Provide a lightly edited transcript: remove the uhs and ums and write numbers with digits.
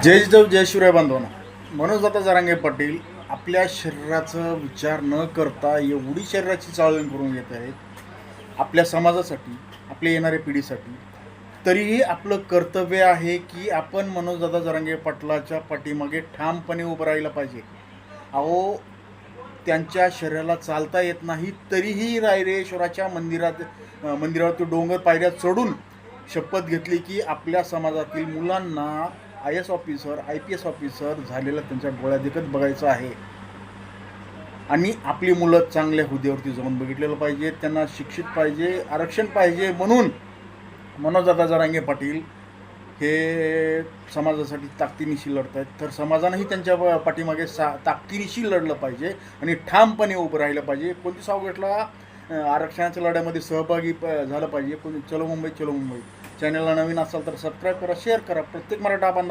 जय जिजाऊ जय शिवराय बांधवांनो. मनोजदादा जरांगे पाटील आपल्या शरीराचा विचार न करता एवढी शरीराची चाळण करून घेत आहेत आपल्या समाजासाठी, आपल्या येणाऱ्या पिढीसाठी. तरीही आपलं कर्तव्य आहे की आपण मनोजदादा जरांगे पाटलाच्या पाठीमागे ठामपणे उभं राहिलं पाहिजे. अहो, त्यांच्या शरीराला चालता येत नाही तरीही रायरेश्वराच्या मंदिरावर तो डोंगर पायऱ्या चढून शपथ घेतली की आपल्या समाजातील मुलांना IAS ऑफिसर, IPS ऑफिसर झालेलं त्यांच्या डोळ्या देखत बघायचं आहे. आणि आपली मुलं चांगल्या हुद्द्यावरती जाऊन बघितलेलं पाहिजे, त्यांना शिक्षित पाहिजे, आरक्षण पाहिजे. म्हणून मनोजदादा जरांगे पाटील हे समाजासाठी ताकदीनिशी लढत आहेत. तर समाजानंही त्यांच्या पाठीमागे ताकदीनिशी लढलं पाहिजे आणि ठामपणे उभं राहिलं पाहिजे. 29 ऑगस्टला आरक्षणाच्या लढ्यामध्ये सहभागी झालं पाहिजे. चलो मुंबई चलो मुंबई. चॅनलला नवीन असाल तर सबस्क्राईब करा, शेअर करा. प्रत्येक मराठा बांधव